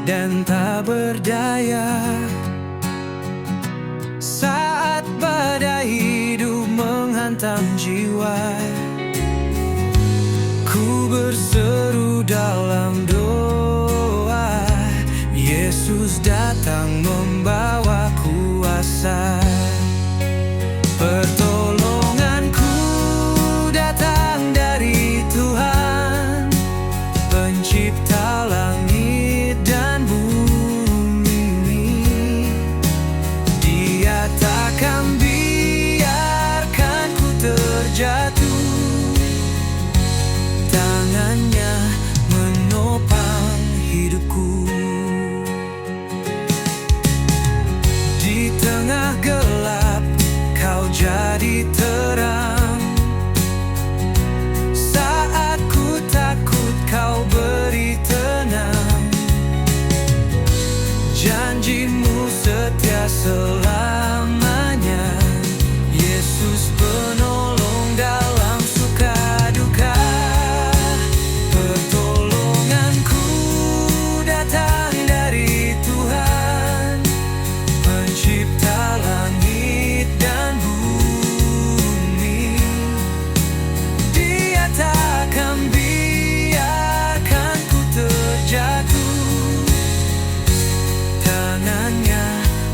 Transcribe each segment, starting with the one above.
dan tak berdaya. Saat badai hidup menghantam jiwa, ku berseru dalam doa. Yesus datang membawa kuasa. Pertolonganku datang dari Tuhan, Pencipta langit dan bumi. Dia takkan biarkan ku terjatuh, tangannya menopang hidupku. Di tengah gelap Kau jadi terang, saat ku takut Kau beri tenang. Janjimu setia selamanya, Yesus penolong dalam suka duka. Pertolonganku datang dari Tuhan, Pencipta langit dan bumi. Dia takkan biarkan ku terjatuh, tangannya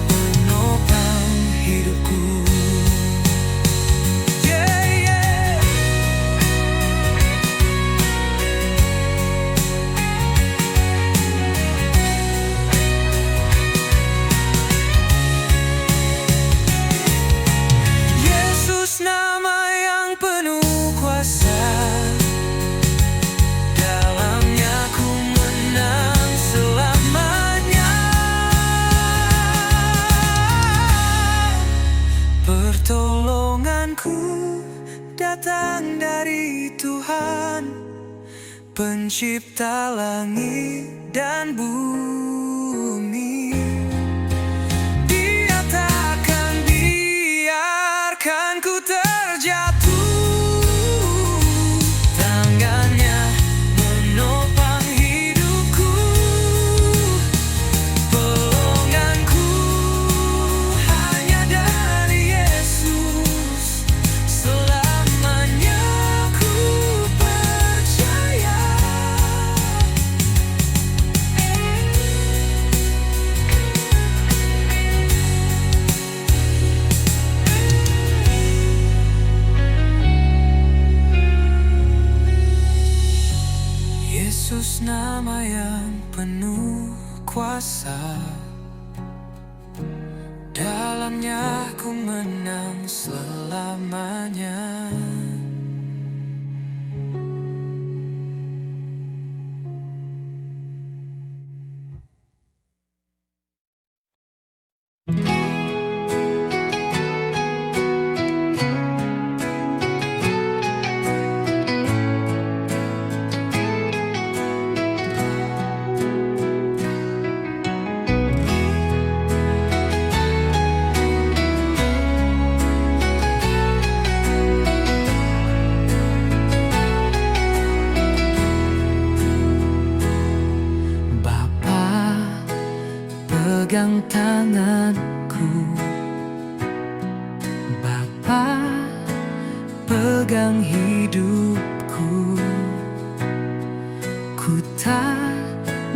menopang hidupku. Yeah, yeah. Yesus nama yang penuh kuasa, dalamnya ku menang selamanya. Pertolonganku datang dari Tuhan, Pencipta langit dan bumi. Dia takkan biarkan ku terjatuh, tangannya menopang hidupku. Pelonganku hanya dari Yesus, selamanya ku percaya. Yesus nama yang penuh kuasa, dalamnya ku menang selamanya. Pegang tanganku, Bapa, pegang hidupku. Ku tak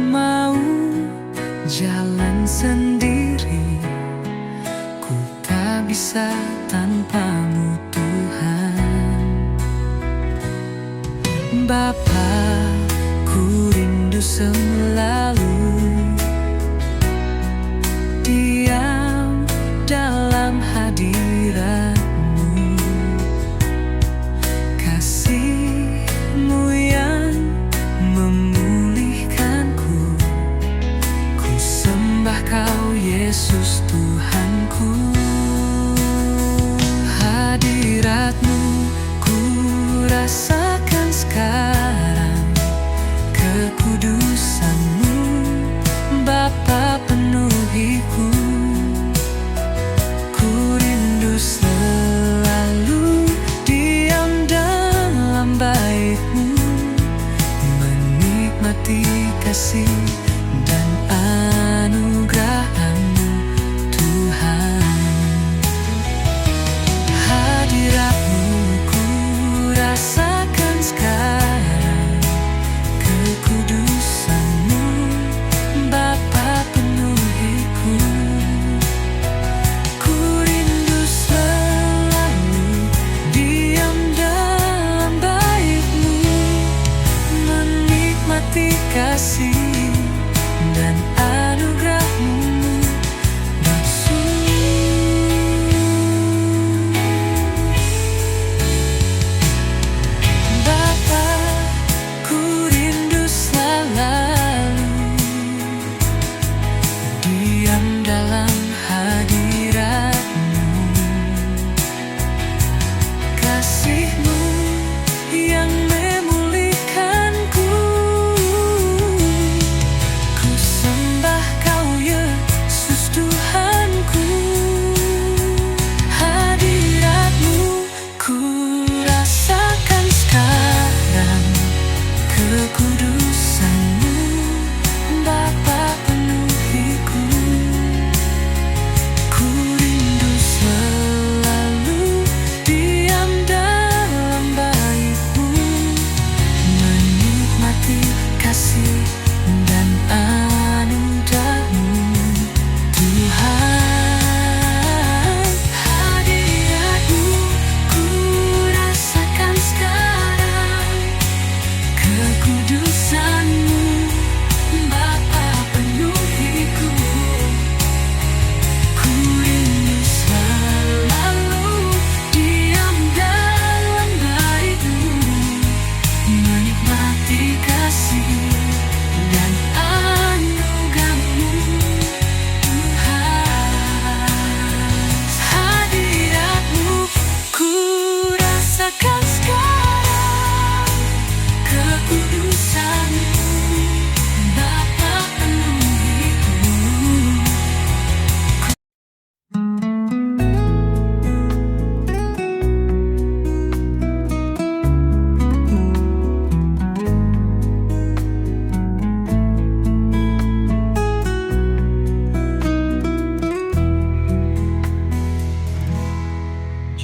mau jalan sendiri, ku tak bisa tanpamu Tuhan. Bapa, ku rindu selalu diam dalam hadirat-Mu. Kasih-Mu yang memulihkanku, ku sembah Kau Yesus Tuhanku. Hadirat-Mu ku rasakan sekarang, kekudusan-Mu Bapa penuhiku. Ku rindu selalu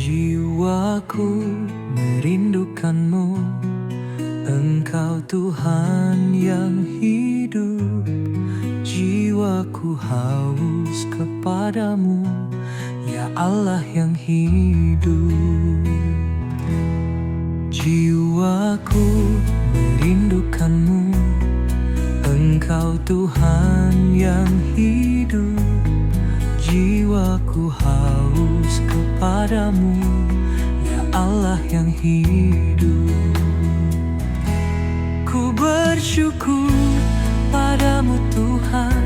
Jiwaku merindukanmu, Engkau Tuhan yang hidup. Jiwaku haus kepadamu, ya Allah yang hidup. Jiwaku merindukanmu, Engkau Tuhan yang hidup. Jiwaku haus kepadamu, ya Allah yang hidup. Ku bersyukur padamu Tuhan,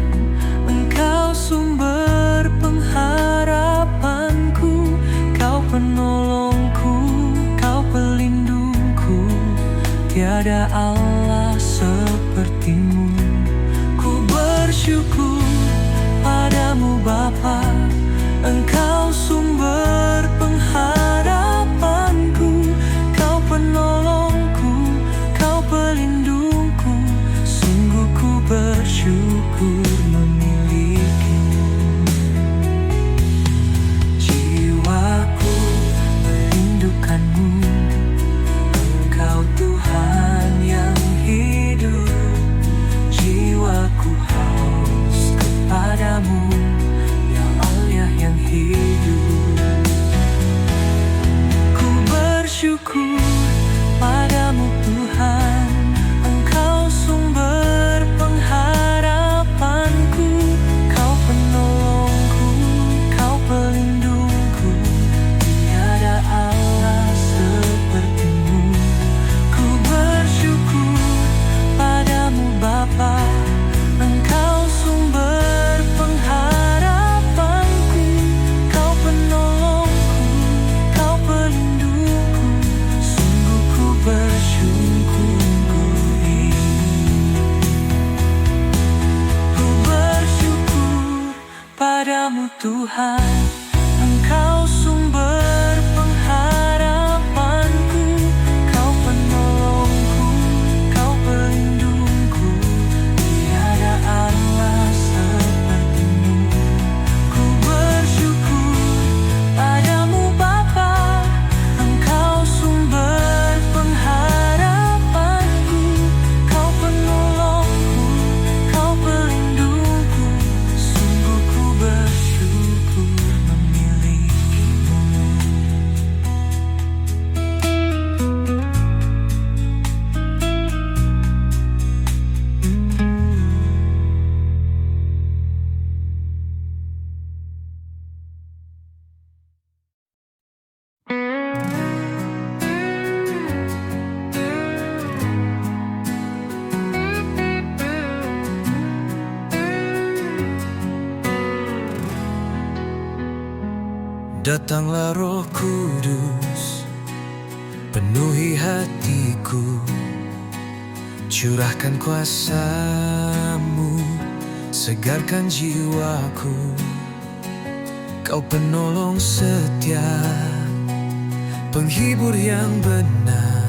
Engkau sumber pengharapanku. Kau penolongku, Kau pelindungku, tiada Allah sepertimu. Ku bersyukur padamu Bapa, Engkau sumber pengharapanku. Kau penolongku, Kau pelindungku, sungguh ku bersyukur memilikimu. Jiwaku merindukanmu, Engkau Tuhan yang hidup. Jiwaku haus kepadamu, ya Allah yang hidup. Ku bersyukur padamu Tuhan, Engkau sumber pengharapanku. Kau penolongku, Kau pelindungku, tiada Allah sepertimu. Ku bersyukur padamu Bapa, Engkau sumber pengharapanku. Kau penolongku, Kau pelindungku, sungguh ku bersyukur. Ku bersyukur padamu Tuhan, Engkau sumber pengharapanku. Kau penolongku, Kau pelindungku, tiada Allah sepertimu. Ku bersyukur padamu Bapa, Engkau sumber pengharapanku. Kau penolongku, Kau pelindungku, sungguh ku bersyukur memilikimu. Datanglah Roh Kudus, penuhi hatiku, curahkan kuasa-Mu, segarkan jiwaku. Kau penolong setia, penghibur yang benar.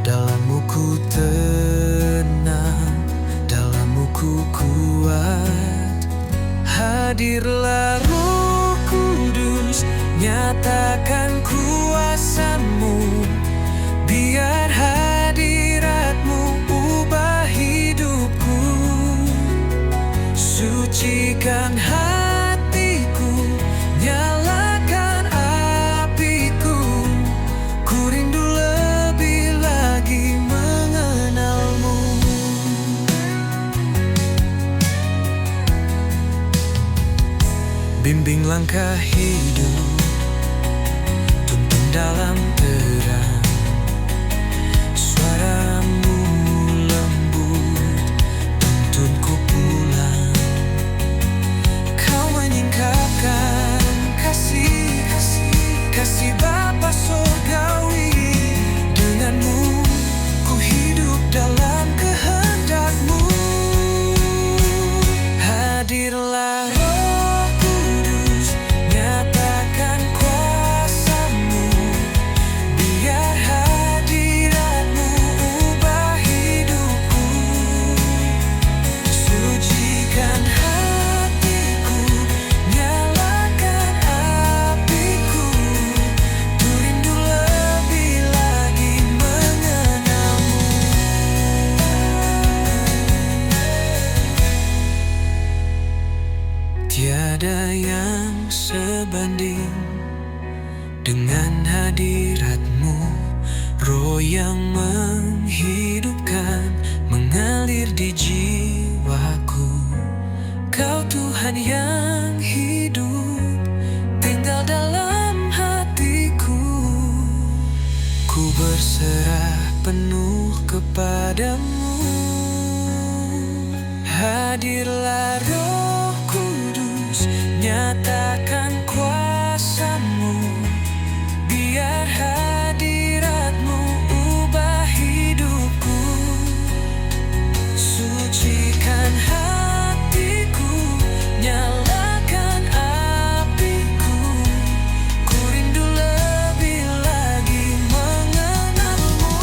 Dalam-Mu ku tenang, dalam-Mu ku kuat. Hadirlah Roh Kudus, nyatakan kuasa-Mu. Biar hadirat-Mu ubah hidupku, sucikan hatiku, nyalakan apiku. Ku rindu lebih lagi mengenal-Mu. Bimbing langkah hidup, tuntun dalam terang. Suara-Mu lembut, tuntunku pulang. Kau menyingkapkan kasih Bapa surgawi. Denganmu ku hidup dalam kehendak-Mu. Hadirlah Roh Kudus, nyata Dengan hadirat-Mu, roh yang menghidupkan mengalir di jiwaku. Kau Tuhan yang hidup, tinggal dalam hatiku. Ku berserah penuh kepadamu. Hadirlah Roh Kudus, nyatakan kuasa-Mu. Biar hadirat-Mu ubah hidupku. Sucikan hatiku, nyalakan apiku. Ku rindu lebih lagi mengenalmu.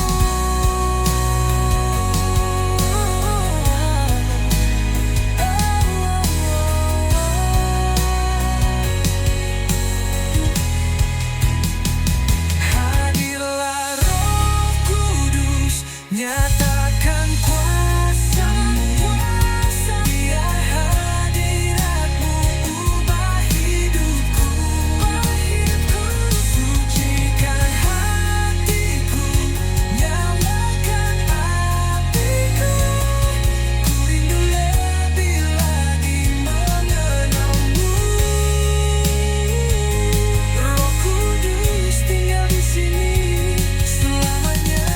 Hadirlah Roh Kudus, nyatakan kuasa-Mu. Biar hadirat-Mu ubah hidupku. Sucikan hatiku, nyalakan apiku. Ku rindu lebih lagi mengenalmu. Roh Kudus tinggal di sini selamanya.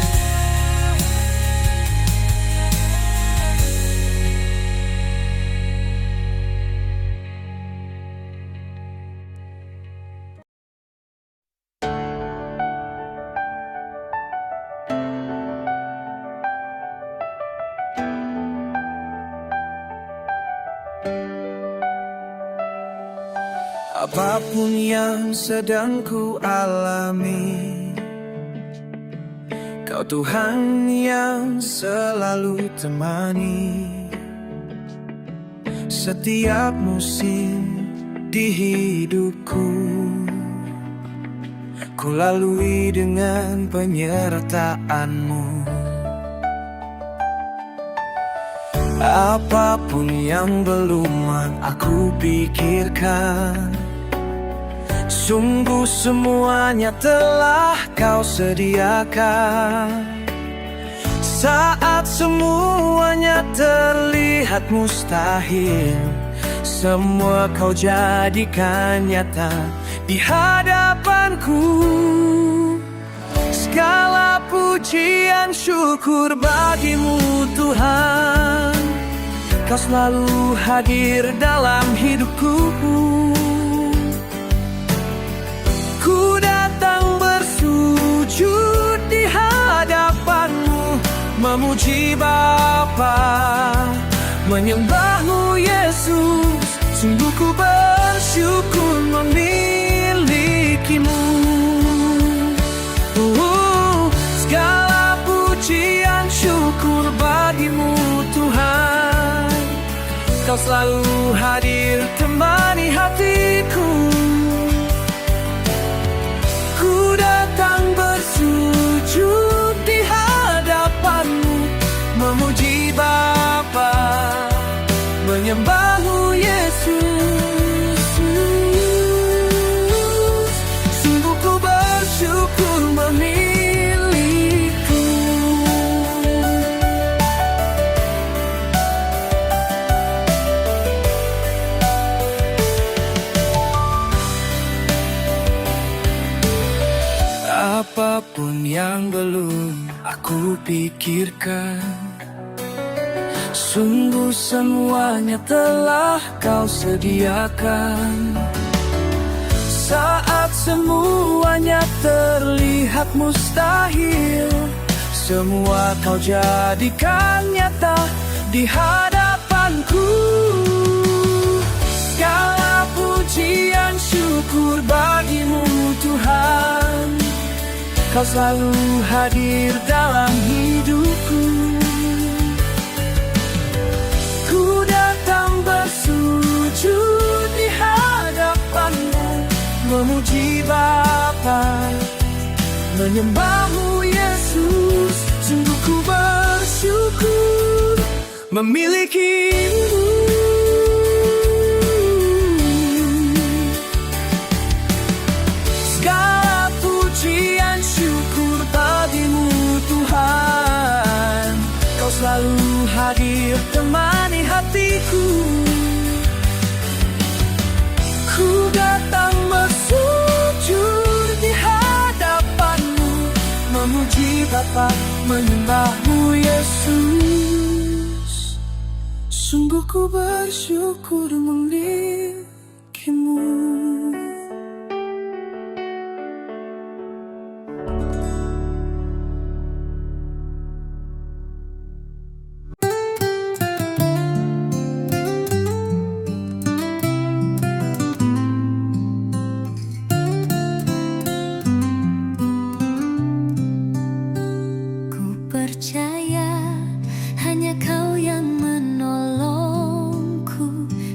Apapun yang sedang ku alami, Kau Tuhan yang selalu temani. Setiap musim di hidupku, ku lalui dengan penyertaan-Mu. Apapun yang belum aku pikirkan, sungguh semuanya telah Kau sediakan. Saat semuanya terlihat mustahil, semua Kau jadikan nyata di hadapanku. Segala pujian syukur bagi-Mu Tuhan, Kau selalu hadir dalam hidupku. Ku datang bersujud di hadapan-Mu, memuji Bapa, menyembah-Mu Yesus. Sungguh ku bersyukur memiliki-Mu. Segala pujian syukur bagi-Mu Tuhan, Kau selalu hadir temani hatiku. Ku datang bersujud di hadapan-Mu, memuji Bapa, menyembah-Mu Yesus. Sungguh ku bersyukur memiliki-Mu. Apapun yang belum aku pikirkan, sungguh semuanya telah Kau sediakan. Saat semuanya terlihat mustahil, semua Kau jadikan nyata di hadapanku. Segala pujian syukur bagi-Mu Tuhan, Kau selalu hadir dalam hidupku. Ku datang bersujud di hadapan-Mu, memuji Bapa, menyembah-Mu Yesus. Sungguh ku bersyukur memiliki-Mu. Segala bagiku. Ku datang bersujud di hadapanmu, memuji Bapa, menyembahmu Yesus. Sungguh ku bersyukur memilikimu. Percaya hanya Kau yang menolongku,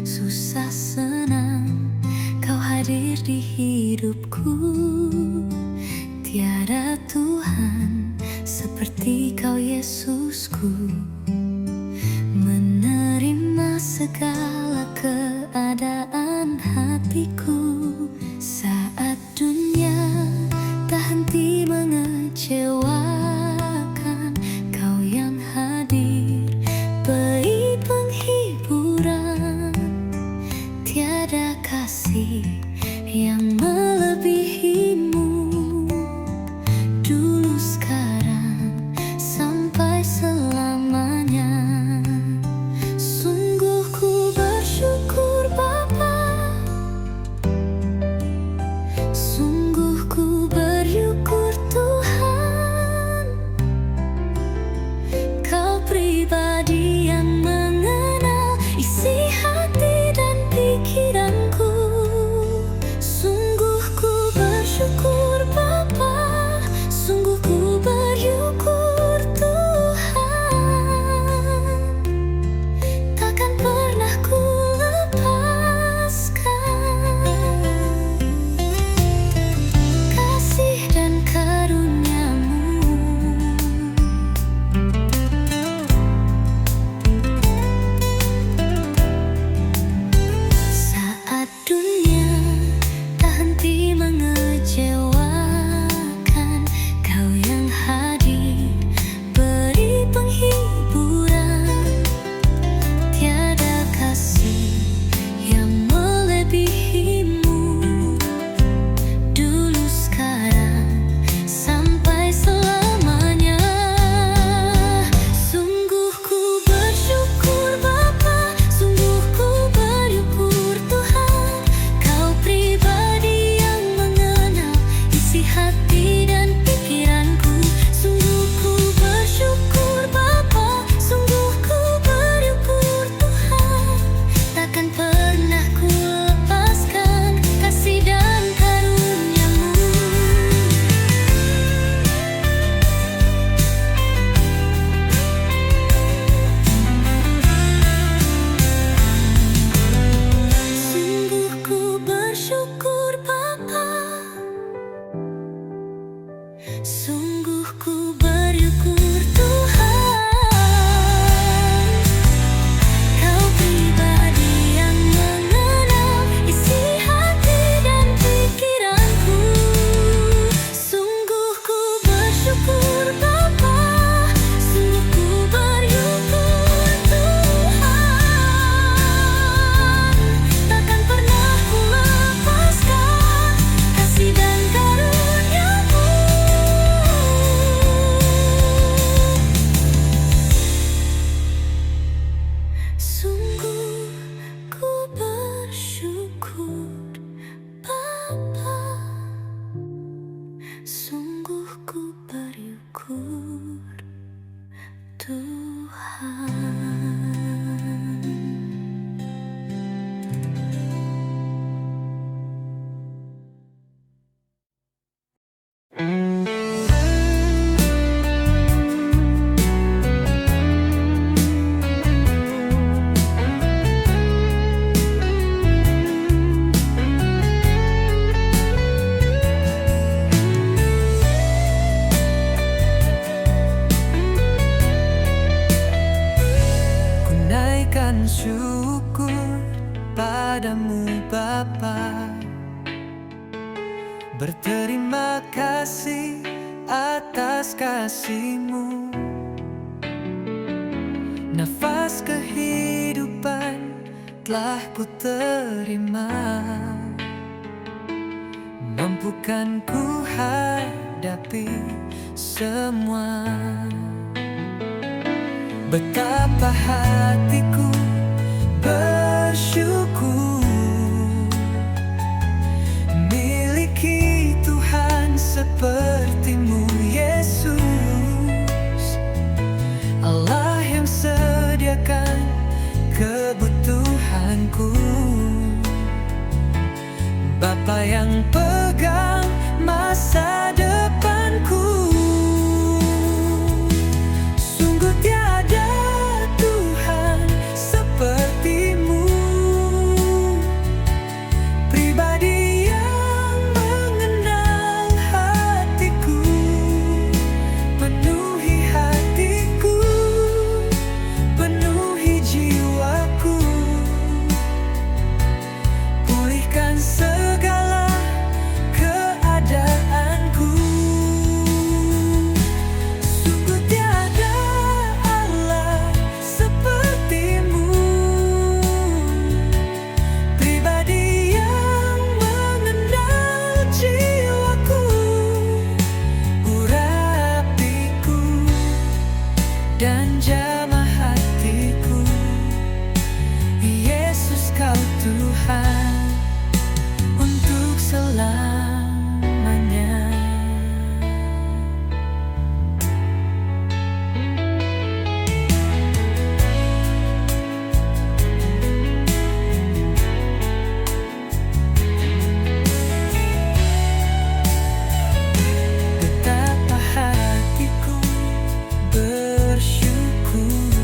susah senang Kau hadir di hidupku. Tiada Tuhan seperti Kau Yesusku, menerima segala keadaan hatiku. Saat dunia tak henti mengecewakan, yang melebihimu, dulu sekarang sampai selamanya. Sungguh ku bersyukur Bapa, sungguh ku bersyukur Tuhan. Kau pribadi yang mengenal isi hati dan pikiranku. Syukur Bapa, sungguh ku bersyukur Tuhan. Takkan pernah ku lepaskan kasih dan karunia-Mu. Saat dunia tak henti mengecewakan, Kau yang hadir beri penghiburan. Tiada kasih yang melebihimu, dulu sekarang sampai selamanya. Sungguh ku bersyukur Bapa, sungguh ku bersyukur Tuhan. Kau pribadi yang mengenal isi hati dan pikiranku. Sungguh ku bersyukur Bapa, sungguh ku bersyukur Tuhan. Takkan pernah ku lepaskan kasih dan karunia-Mu. Sungguh ku bersyukur Bapa, sungguh ku bersyukur Tuhan. Kau pribadi yang mengenal isi hati dan pikiranku. Sungguh ku bersyukur Bapa, sungguh ku bersyukur Tuhan. Takkan pernah ku lepaskan kasih dan karunia-Mu. Sungguh ku bersyukur Bapa, sungguh ku bersyukur Tuhan. Syukur padamu Bapa, berterima kasih atas kasih-Mu. Nafas kehidupan kehidupan telah ku terima, mampukan ku hadapi semua. Betapa hatiku bersyukur miliki Tuhan seperti-Mu, Yesus, Allah yang sediakan kebutuhanku, Bapa yang pegang masa depanku. Sungguh tiada Tuhan seperti-Mu, pribadi yang mengenal hatiku, penuhi hatiku, penuhi jiwaku, pulihkan segala keadaanku. Sungguh tiada Allah seperti-Mu, pribadi yang mengenal jiwaku, urapiku dan jamah hatiku. Yesus, Kau Tuhan untuk selamanya. Betapa hatiku bersyukur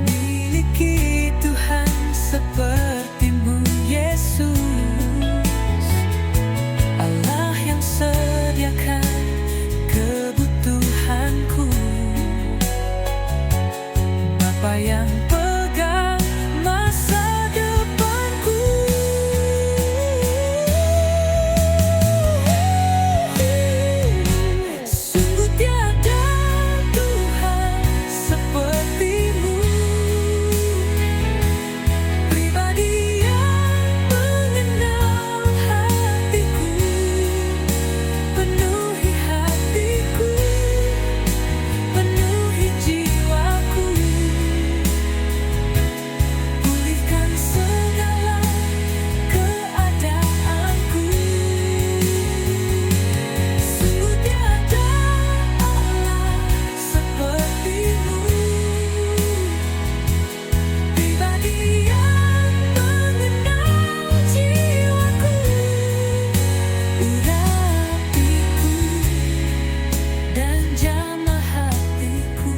miliki Tuhan seperti-Mu, Yesus, Allah yang sediakan kebutuhanku, Bapa yang pegang masa depanku. Sungguh tiada Tuhan seperti-Mu, pribadi yang mengenal hatiku, penuhi hatiku, penuhi jiwaku, pulihkan segala keadaanku. Sungguh tiada Allah seperti-Mu, pribadi yang mengenal jiwaku, urapiku dan jamah hatiku.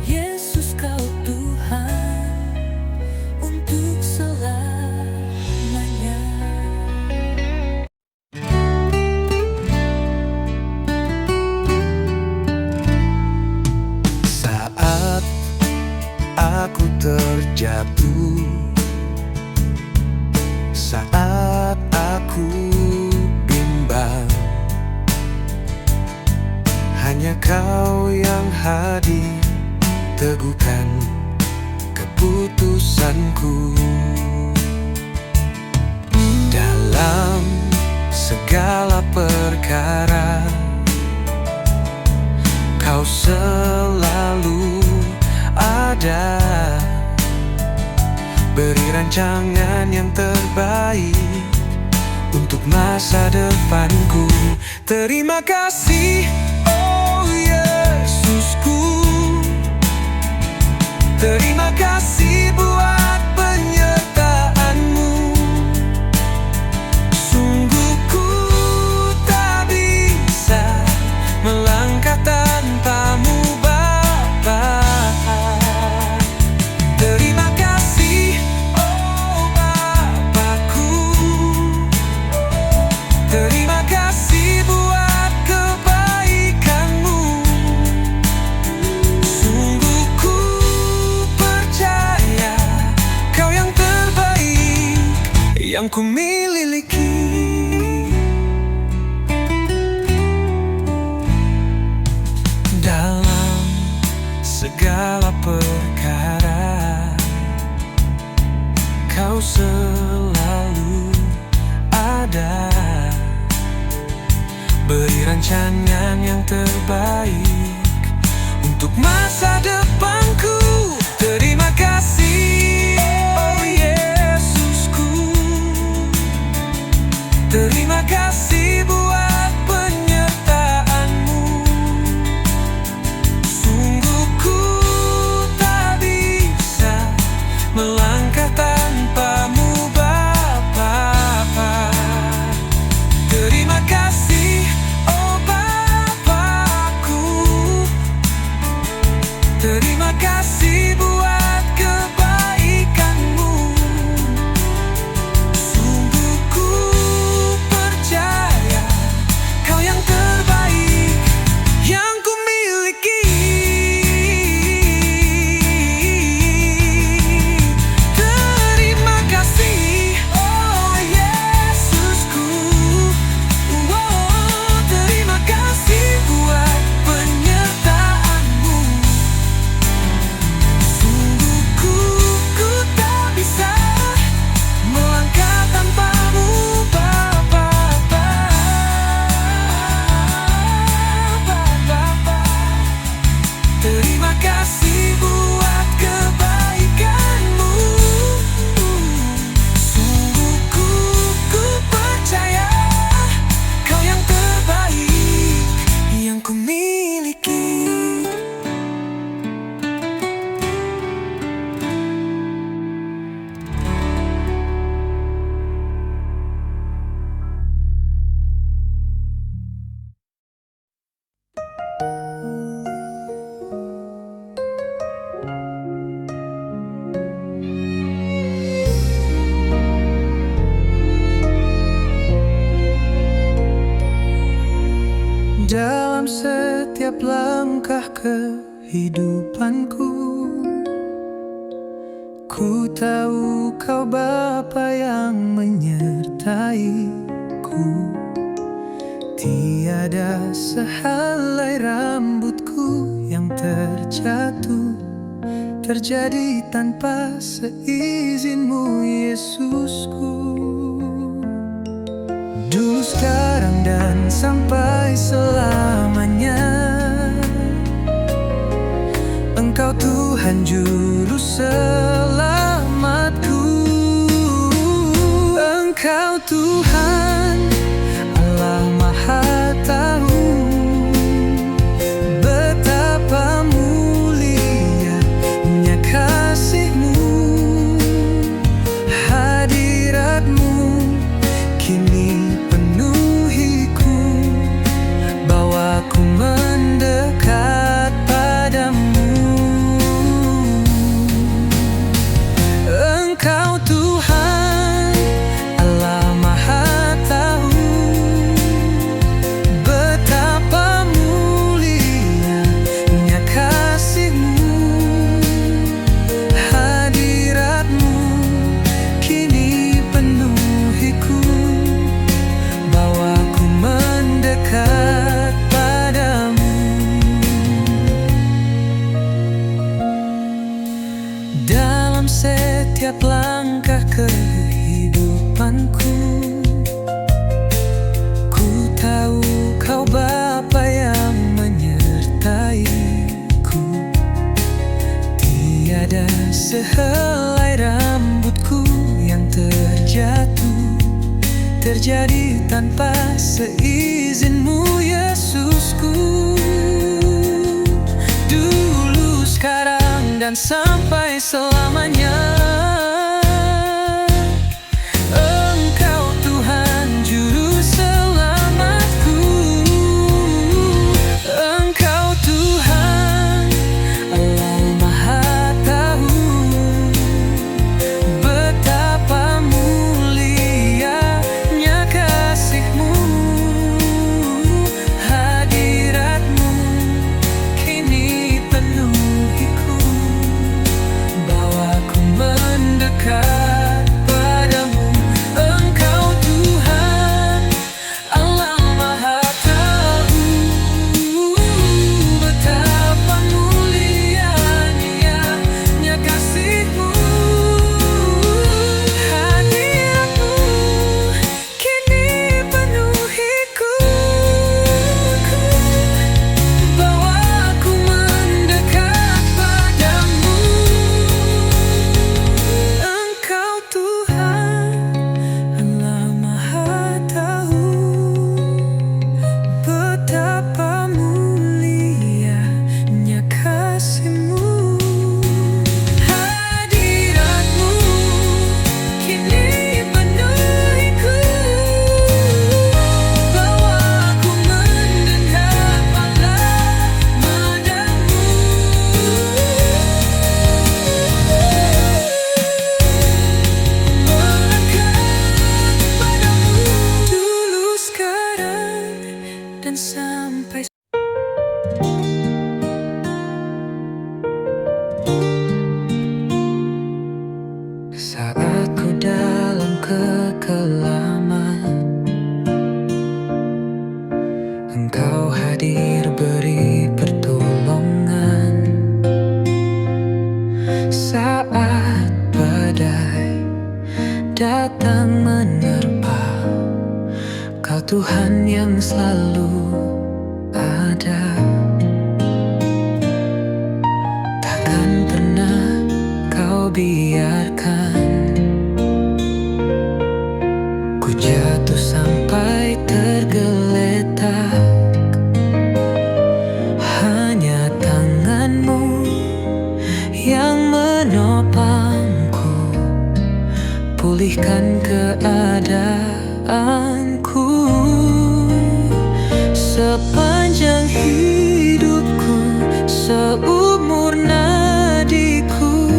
Yesus, Kau Tuhan untuk selamanya. Saat aku terjatuh, saat aku bimbang, hanya Kau yang hadir teguhkan keputusanku. Dalam segala perkara Kau selalu ada, beri rancangan yang terbaik untuk masa depanku. Terima kasih, oh Yesusku, terima kasih buat penyertaan-Mu. Sungguh ku tak bisa melangkah tanpa-Mu, Bapa. Terima kasih, oh Bapakku, terima kasih buat kebaikan-Mu. Sungguh ku percaya Kau yang terbaik yang ku miliki. Dalam segala masa depanku. Terima kasih, oh Yesusku. Terima kasih buat penyertaan-Mu. Sungguh ku tak bisa melangkah tanpa-Mu, Bapa. Terima kasih, oh Bapakku. Terima kasih buat kebaikan-Mu. Sungguh ku percaya Kau yang terbaik yang ku miliki. Terima kasih, oh Yesusku. Terima kasih buat penyertaan-Mu. Sungguh ku tak bisa melangkah tanpa-Mu, Bapa. Terima kasih buat kebaikan-Mu. Sungguh ku percaya Kau yang terbaik yang ku miliki. Dalam setiap langkah kehidupanku, ku tahu Kau Bapa yang menyertaiku. Tiada sehelai rambutku yang terjatuh terjadi tanpa seizin-Mu, Yesusku. Dulu, sekarang, dan sampai selamanya, Engkau Tuhan Juru Selamatku. Engkau Tuhan Allah Maha Tahu, betapa mulianya kasih-Mu. Hadirat-Mu kini penuhiku, bawaku mendekat padamu. Engkau Tuhan Allah Maha Tahu, betapa mulianya kasih-Mu. Hadirat-Mu kini penuhiku, bawaku mendekat padamu. Dalam setiap langkah kehidupanku, ku tahu Kau Bapa yang menyertaiku. Tiada sehelai rambutku yang terjatuh terjadi tanpa seizin-Mu, Yesusku. Dulu, sekarang, dan sampai selamanya, Engkau Tuhan Juru Selamatku. Engkau Tuhan Allah Maha Tahu, betapa mulianya kasih-Mu. Hadirat-Mu kini penuhiku, bawaku Tuhan yang selalu ada. Takkan pernah Kau biarkan ku jatuh sampai tergeletak. Hanya tangan-Mu yang menopangku, pulihkan keadaanku. Sepanjang hidupku, seumur nadiku,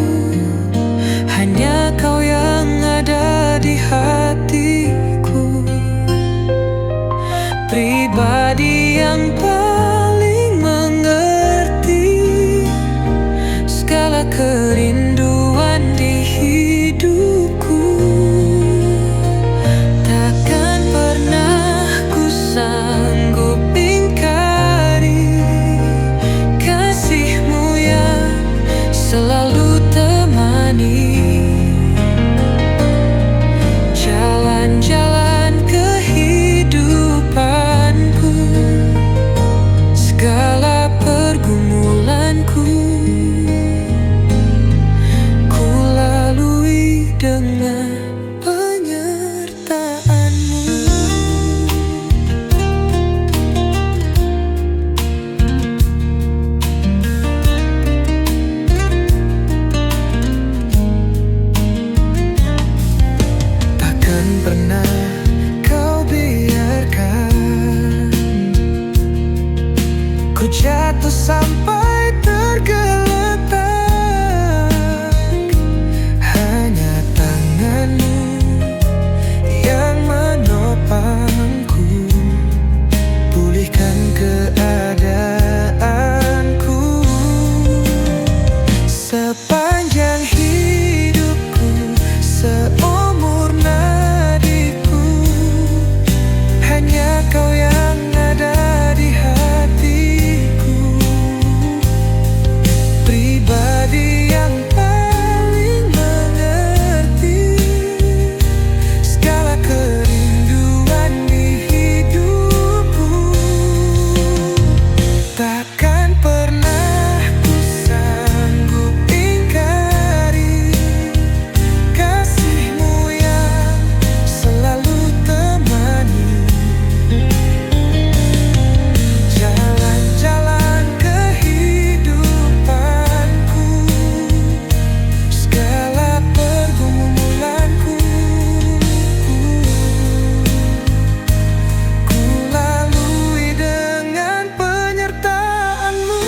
hanya Kau yang ada di hatiku. Pribadi yang paling mengerti segala kerinduan di hidupku. Takkan pernah ku sanggup ingkari kasih-Mu yang selalu temani jalan-jalan kehidupanku, segala pergumulanku ku lalui dengan penyertaan-Mu. Takkan pernah Kau biarkan ku jatuh sampai tergeletak. Hanya tangan-Mu yang menopangku, pulihkan keadaanku. Sepanjang hidupku, seumur nadiku, hanya Kau yang ada di hatiku. Pribadi yang paling mengerti segala kerinduan di hidupku. Takkan pernah ku sanggup ingkari kasih-Mu yang selalu temani jalan-jalan kehidupanku, segala pergumulanku ku lalui dengan penyertaan-Mu.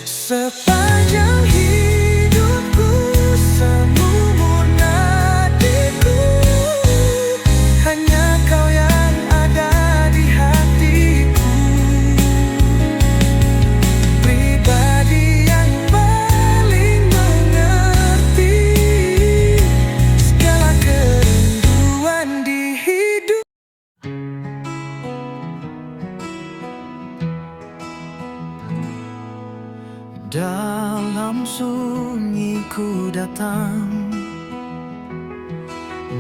Sepanjang hidupku, seumur nadiku, hanya Kau yang ada di hatiku. Pribadi yang paling mengerti segala kerinduan di hidup. Dalam sunyi ku datang,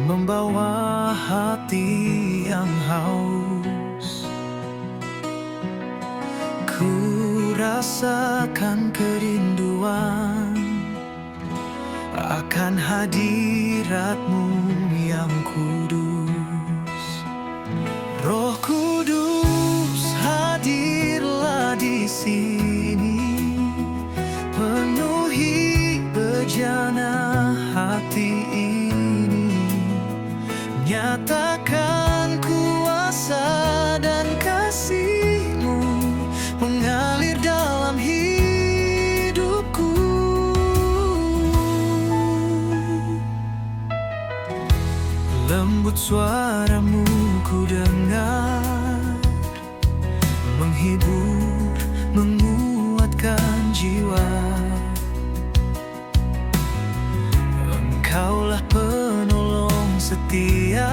membawa hati yang haus. Ku rasakan kerinduan akan hadirat-Mu yang kudus. Roh Kudus, hadirlah di sini, penuhi bejana hati ini, nyatakan kuasa dan kasih-Mu mengalir dalam hidupku. Lembut suara-Mu ku dengar, menghibur, menguatkan jiwa. Engkaulah penolong setia,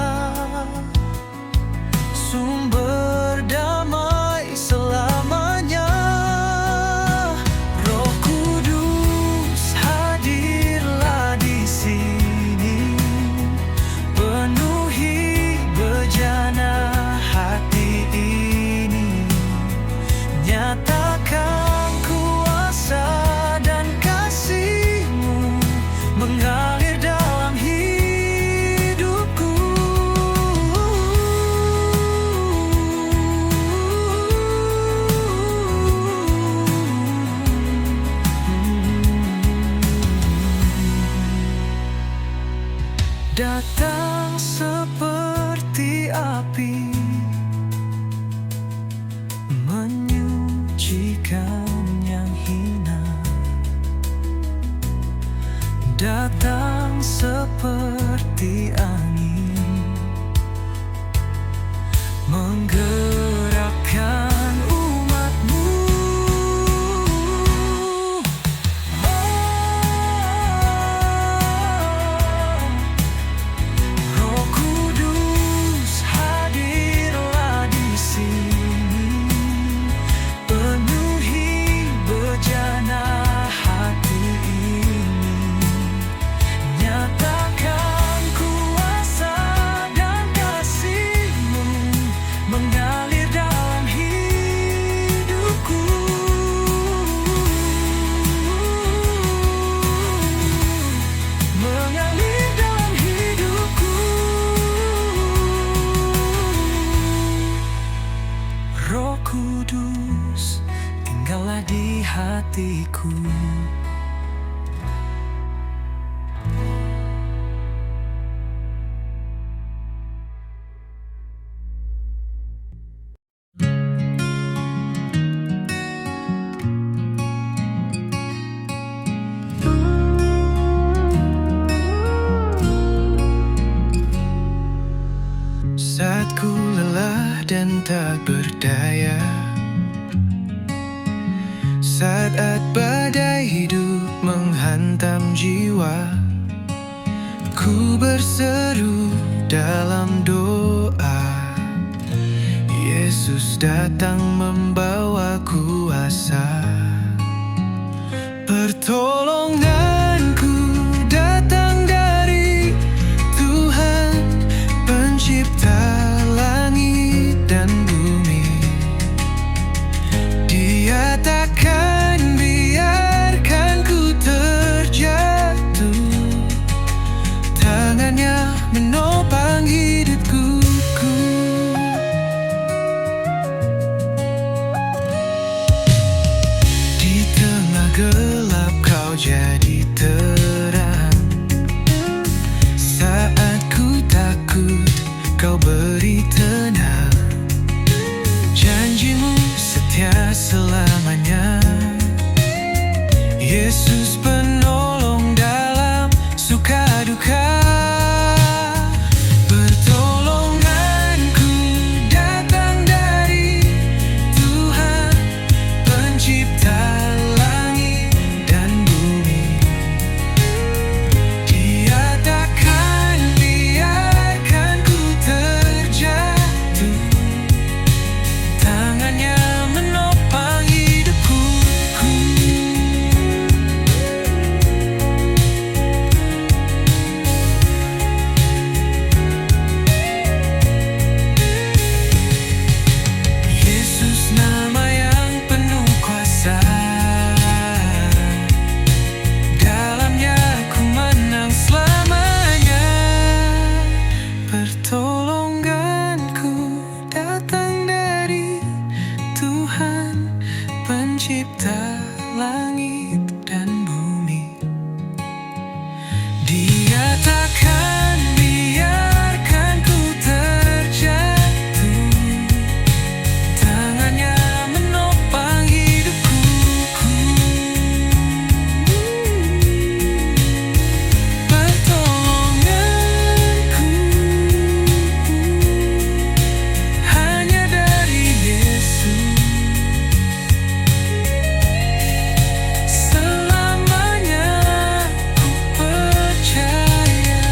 sumber damai selamanya. Roh Kudus, hadirlah di sini, datang seperti api, menyucikan yang hina. Datang seperti angin, menggerakkan umatmu. Roh Kudus, hadirlah di sini, penuhi bejana hati ini. Nyatakan kuasa dan kasih-Mu mengalir dalam hidupku. Mengalir dalam hidupku. Roh Kudus, tinggallah di hatiku. Saat ku lelah dan tak berdaya, saat badai hidup menghantam jiwa, ku berseru dalam doa. Yesus datang membawa kuasa. Pertolonganku datang dari Tuhan, Pencipta langit dan bumi. Dia takkan biarkan ku terjatuh, tangannya menopang hidupku. Di tengah gelap kau jadi terang, saat ku takut kau beri tenang. Janji-Mu setia selamanya, Yesus penolong dalam suka duka. Pertolonganku datang dari Tuhan, Pencipta langit dan bumi. Dia takkan biarkan ku terjatuh, tangannya menopang hidupku. Yesus, nama yang penuh kuasa, dalamnya ku menang selamanya. Pertolonganku datang dari Tuhan, Pencipta langit dan bumi. Dia takkan biarkan ku terjatuh, tangannya menopang hidupku. Pertolonganku hanya dari Yesus, selamanya ku percaya.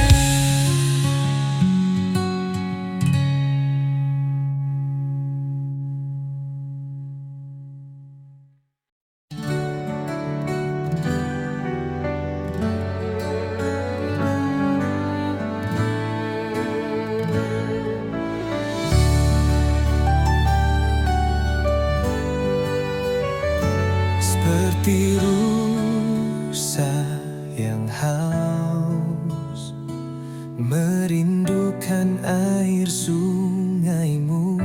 Seperti rusa yang haus, merindukan air sungai-Mu,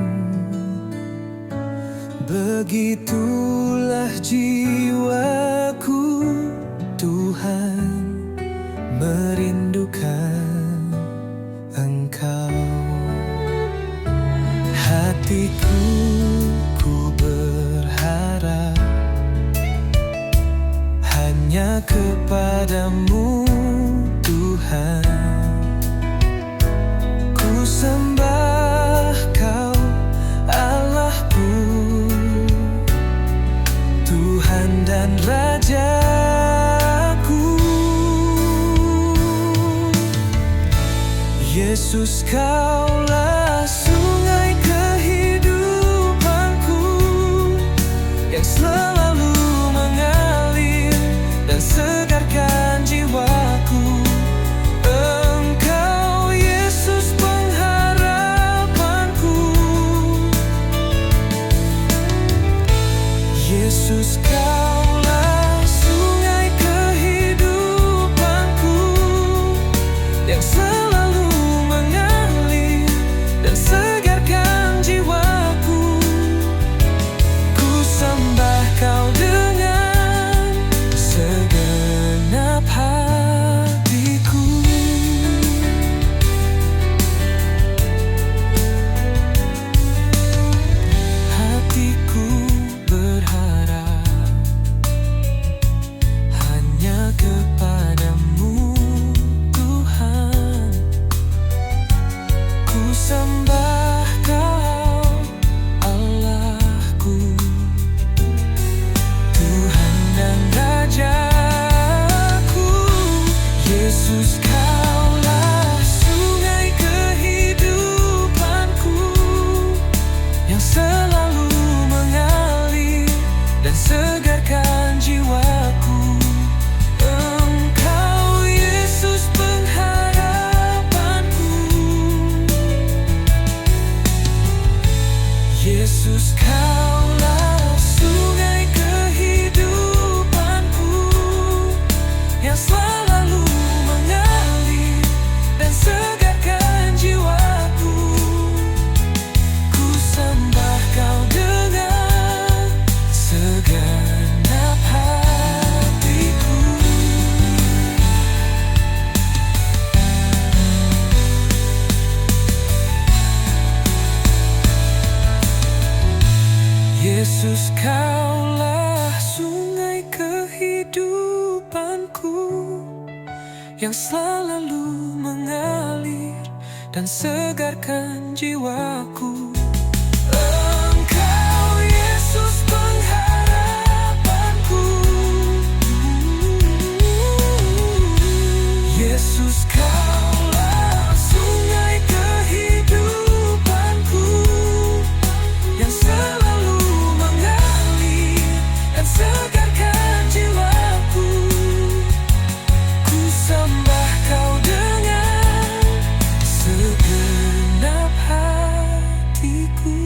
begitulah jiwaku, Tuhan, merindukan Yesus, Kaulah sungai kehidupanku yang selalu mengalir dan segarkan jiwaku. Engkau Yesus pengharapanku. Yesus, Kaulah sungai kehidupanku yang selalu mengalir dan segarkan jiwaku. Ku sembah Kau dengan segenap hatiku. Hatiku berharap hanya kepadamu, Tuhan. Ku sembah Kau, Allahku, Tuhan dan Rajaku. Yesus, Kaulah sungai kehidupanku yang selalu mengalir dan segarkan jiwaku. Engkau Yesus pengharapanku. Yesus, Kaulah sungai kehidupanku yang selalu mengalir dan segarkan jiwaku. Ku sembah Kau dengan segenap hatiku. Yesus, Kaulah sungai kehidupanku yang selalu mengalir dan segarkan jiwaku. Engkau Yesus pengharapanku. Yesus, Kaulah sungai kehidupanku yang selalu mengalir dan segarkan jiwaku. Ku sembah Kau dengan segenap hatiku.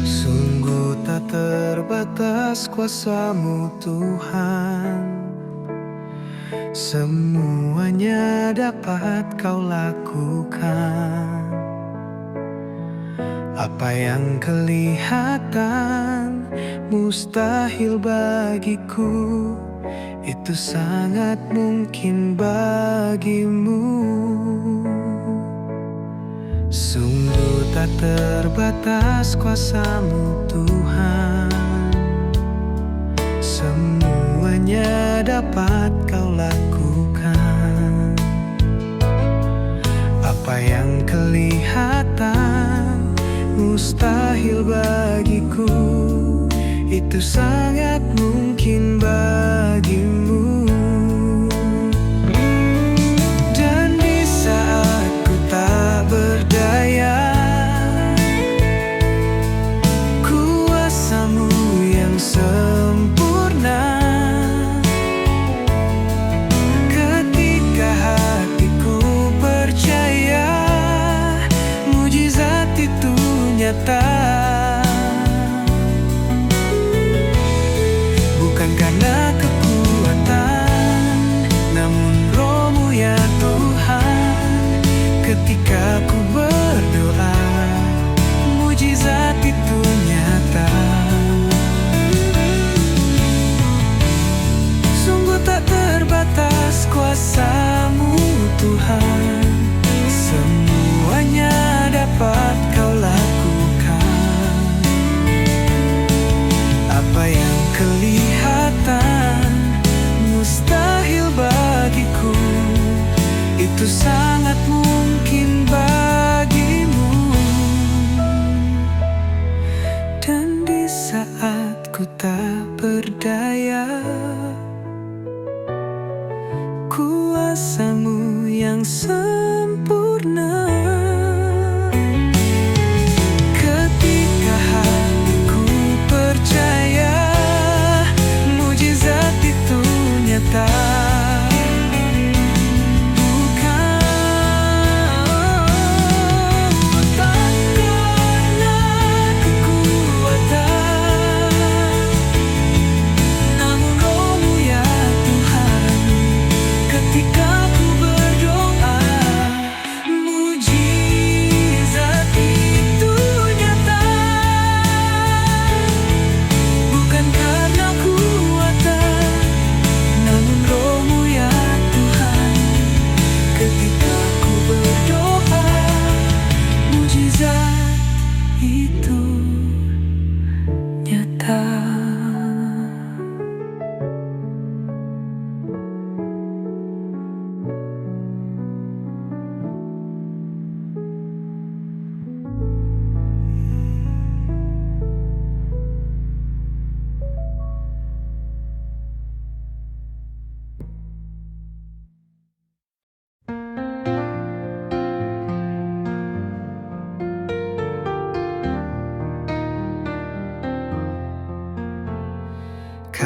Sungguh tak terbatas kuasa-Mu, Tuhan. Semuanya dapat Kau lakukan. Apa yang kelihatan mustahil bagiku, itu sangat mungkin bagimu. Sungguh tak terbatas kuasa-Mu, Tuhan. Semuanya dapat Kau lakukan. Apa yang kelihatan mustahil bagiku, itu sangat mungkin bagimu. Dan di saat ku tak berdaya, kuasa-Mu yang sempurna. Ketika hatiku percaya, mujizat itu nyata. Bukan karena kekuatan, namun Roh-Mu ya Tuhan. Ketika ku berdoa, mujizat itu nyata. Sungguh tak terbatas kuasa-Mu, Tuhan. Semuanya dapat Kau lakukan.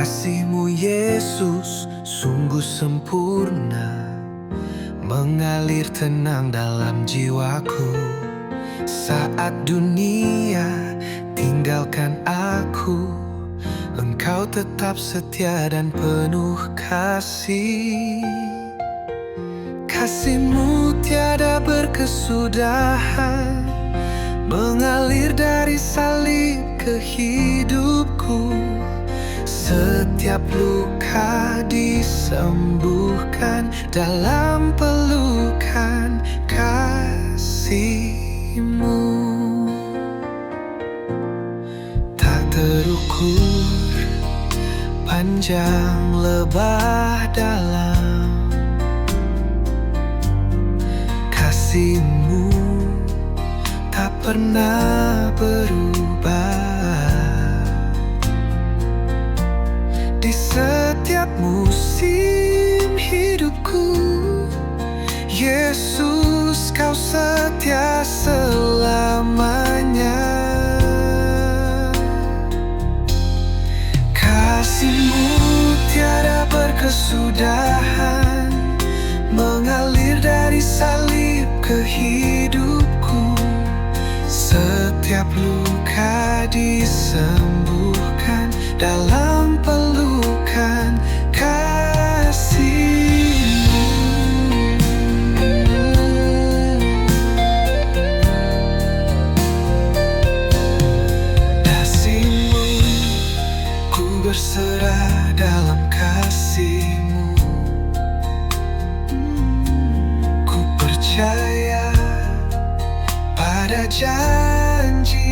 Kasih-Mu Yesus sungguh sempurna, mengalir tenang dalam jiwaku. Saat dunia tinggalkan aku, Engkau tetap setia dan penuh kasih. Kasih-Mu tiada berkesudahan, mengalir dari salib ke hidupku. Setiap luka disembuhkan dalam pelukan kasih-Mu. Tak terukur, panjang lebar dalam, kasih-Mu tak pernah berubah. Di setiap musim hidupku, Yesus, Kau setia selamanya. Kasih-Mu tiada berkesudahan, mengalir dari salib ke hidupku. Setiap luka disembuhkan dalam pelukan kasih-Mu. Kasih-Mu, ku berserah dalam kasih-Mu. Ku percaya pada janji-Mu.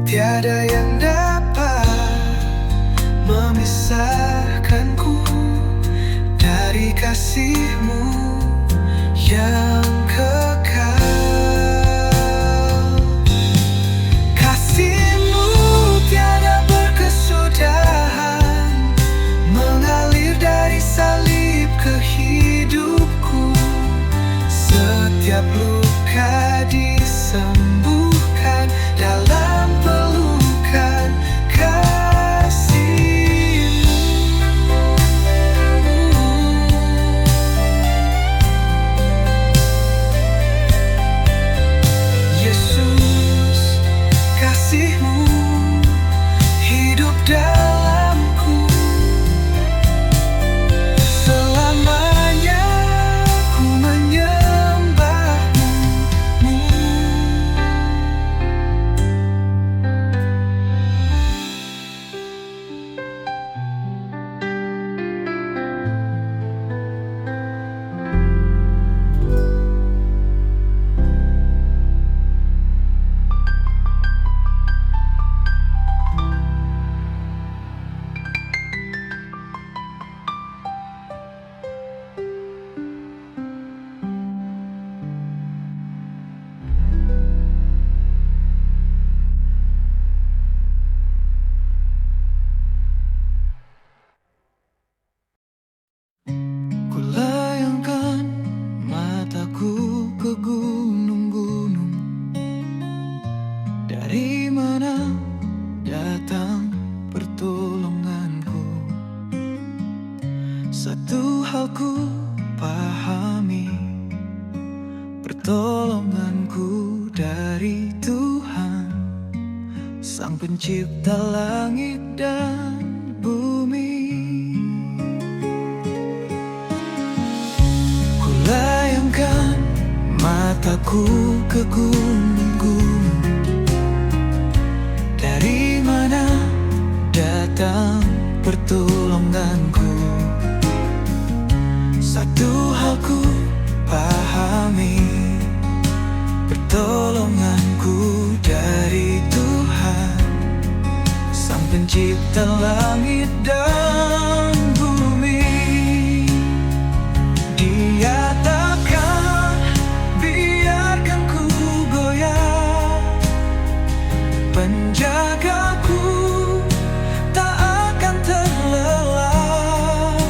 Tiada yang dapat memisahkanku dari kasih-Mu yang kekal. Kasih-Mu tiada berkesudahan, mengalir dari salib ke hidupku. Setiap luka disembuhkan dalam pelukan kasih-Mu. Yesus, kasih-Mu hidup dalamku. Selamanya ku menyembah-Mu. Kulayangkan mataku ke gunung-gunung, dari mana datang pertolonganku? Satu hal ku pahami, pertolonganku dari Tuhan, Sang Pencipta langit dan bumi. Kulayangkan mataku ke gunung-gunung, dari mana datang pertolonganku? Satu hal ku pahami, pertolonganku dari Tuhan, Sang Pencipta langit dan bumi. Dia takkan biarkan ku goyah, penjagaku tak akan terlelap.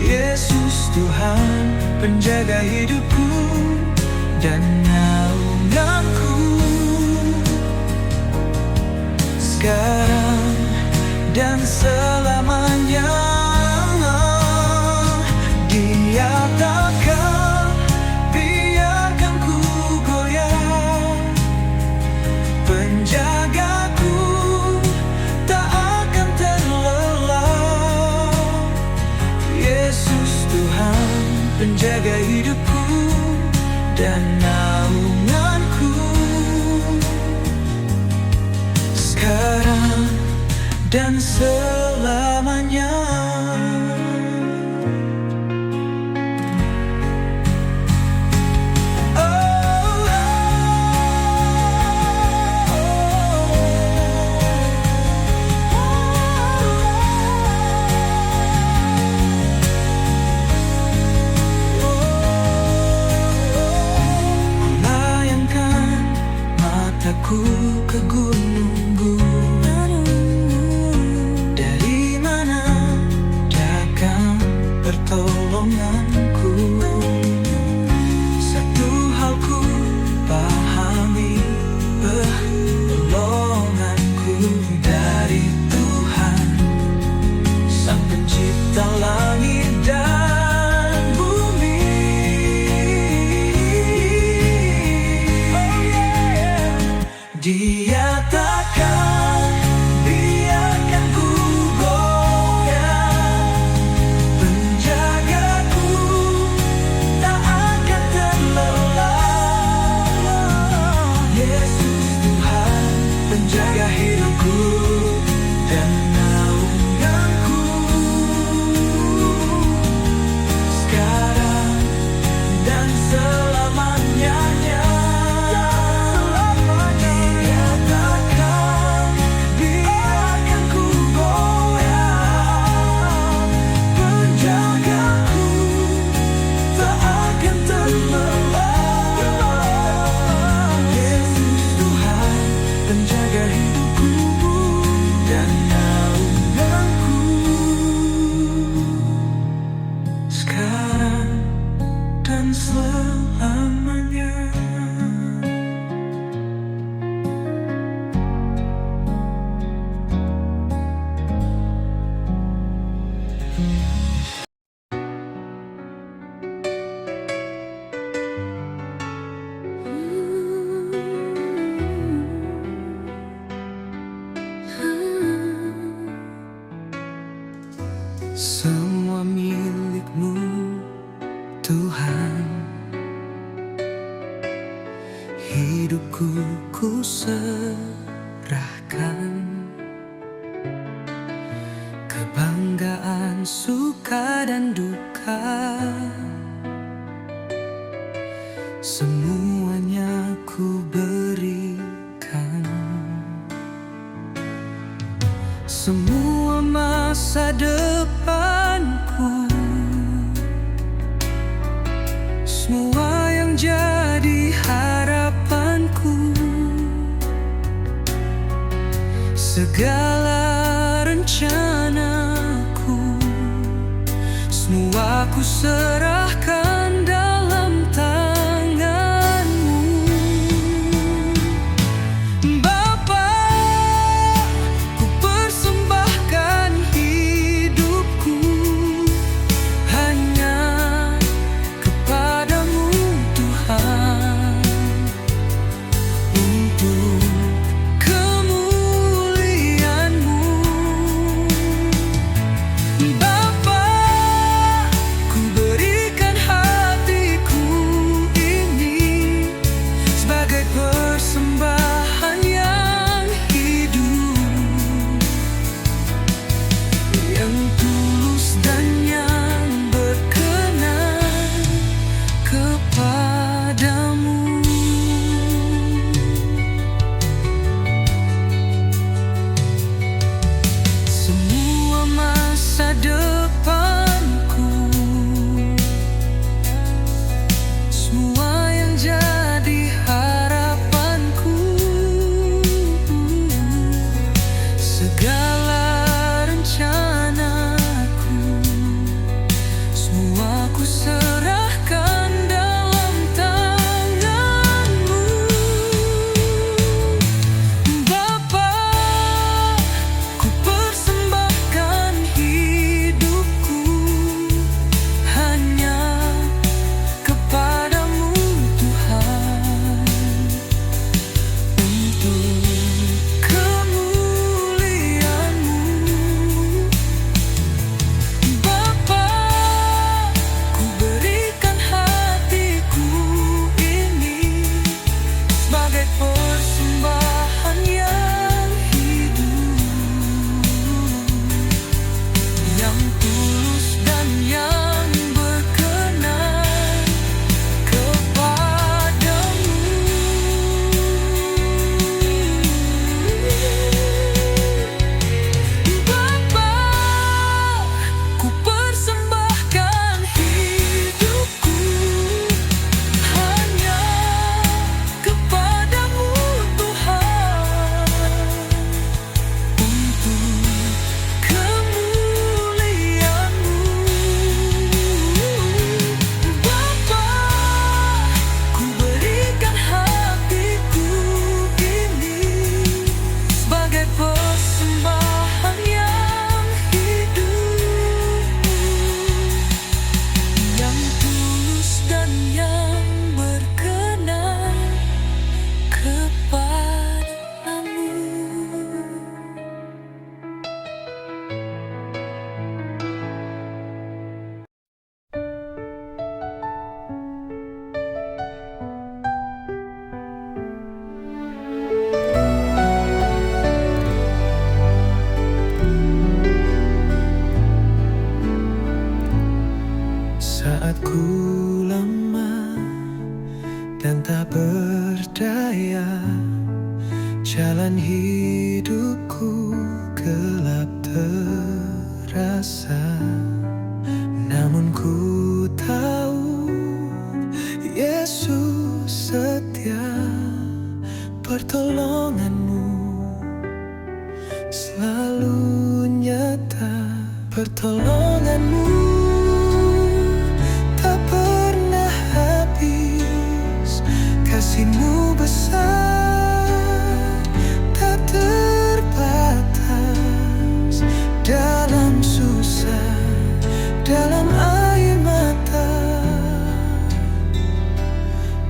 Yesus Tuhan, penjaga hidupku dan naunganku. sekarang dan selamanya. Dia takkan biarkan ku goyah, penjagaku tak akan terlelah. Yesus Tuhan, penjaga hidupku dan naunganku, sekarang dan selamanya. Ku ke gunung-gunung, dari mana datang pertolonganku? Satu hal ku pahami, pertolonganku dari Tuhan, Sang Pencipta langit dan bumi. Dia takkan biarkan ku goyah, penjagaku tak akan terlelah. Yesus Tuhan, penjaga hidupku dan naunganku, sekarang dan selamanya. Penjaga hidupku dan naunganku, sekarang dan selamanya. Semua milik-Mu, Tuhan. Hidupku ku serahkan, kebanggaan, suka dan duka, semuanya ku berikan. Semua masa depanku, semua yang jadi harapanku, segala rencanaku, semua ku serahkan dalam tangan-Mu. Bapa, ku persembahkan hidupku hanya kepadamu Tuhan, untuk kemuliaan-Mu. Bapa, ku berikan jalan hidupku gelap terasa, namun ku tahu Yesus setia. Pertolonganmu selalu nyata, pertolonganmu tak pernah habis, kasihmu besar tak terbatas. Dalam susah, dalam air mata,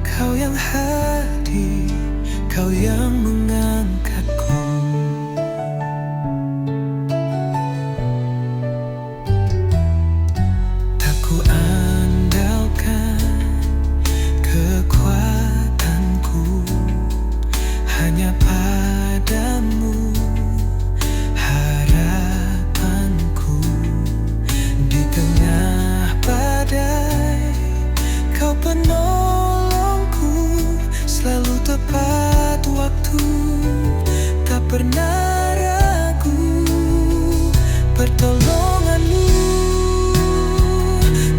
Kau yang hadir, Kau yang mengangkatku. Tak ku andalkan kekuatanku, hanya padamu harapanku. Di tengah badai Kau penolongku, selalu tepat waktu, tak pernah ragu. Pertolonganmu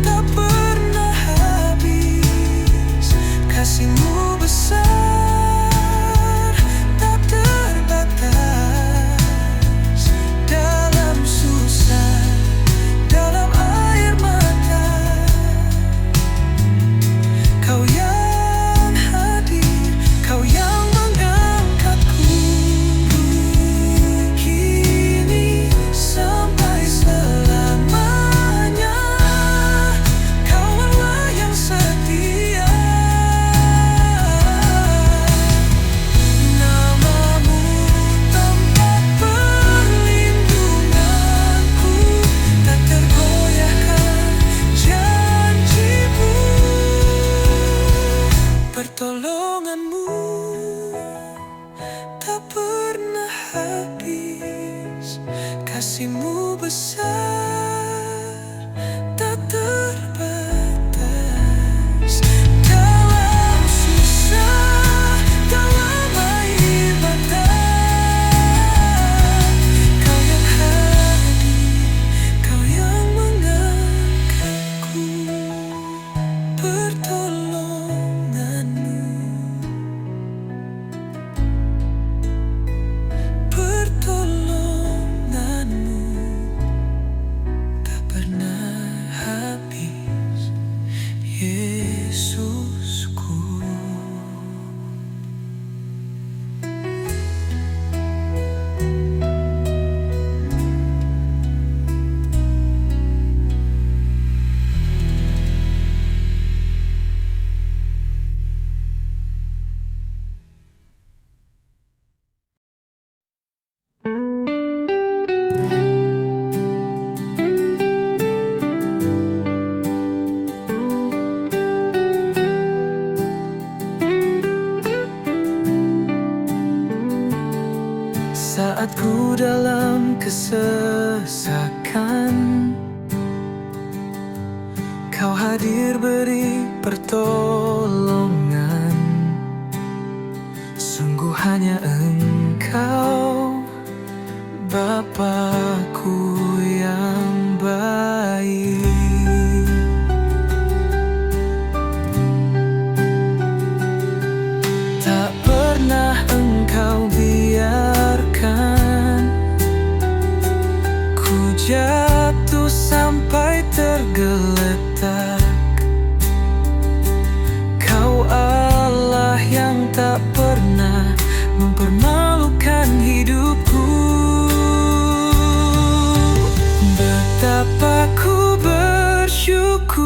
tak pernah habis, kasihmu besar tak terbatas. Dalam susah, dalam air mata, Kau yang hadir, Kau yang mengangkatku. Kini sampai selamanya, Kau Allah yang setia. Namamu tempat perlindunganku, tak tergoyahkan janjimu. Pertolonganmu tak pernah habis, kasihmu besar tak terbatas. Dalam susah, dalam air mata, Kau yang hadir, Kau yang mengangkatku. Pertolonganmu, pertolonganmu tak pernah habis, Yesusku. Saat ku dalam kesesakan, Kau hadir beri pertolongan. Sungguh hanya Engkau, Bapakku yang baik. Tak pernah Engkau biarkan ku jatuh sampai tergeletak. Kau Allah yang tak pernah mempermalukan hidupku. Betapa ku bersyukur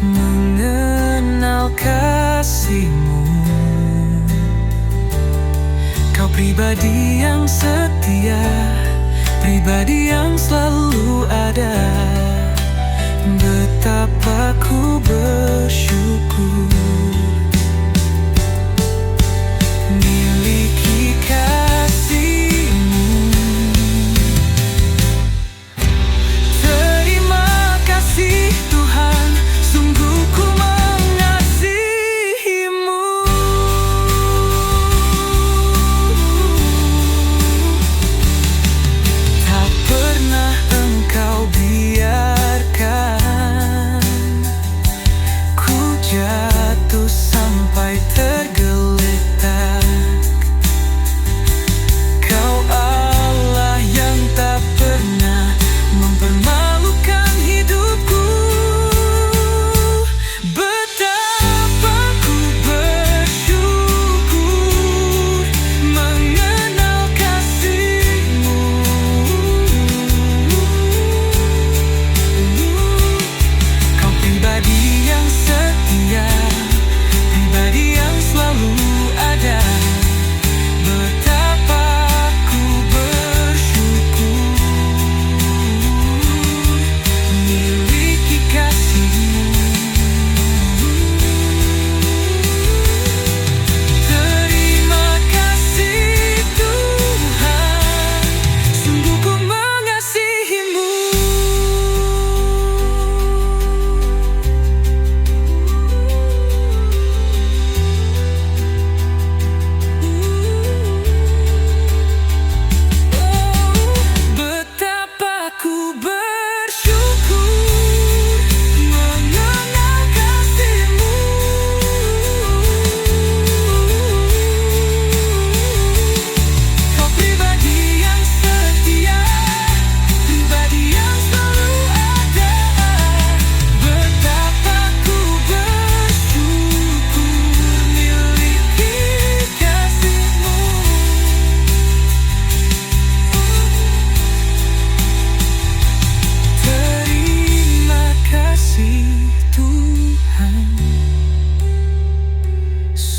mengenal kasih-Mu. Kau pribadi yang setia, pribadi yang selalu ada. Betapa ku bersyukur miliki kasih-Mu. Terima kasih Tuhan, sungguh ku mengasihi-Mu.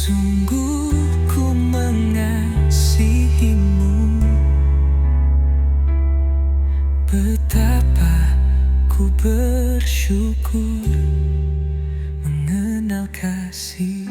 Sungguh ku mengasihimu, betapa ku bersyukur mengenal kasih.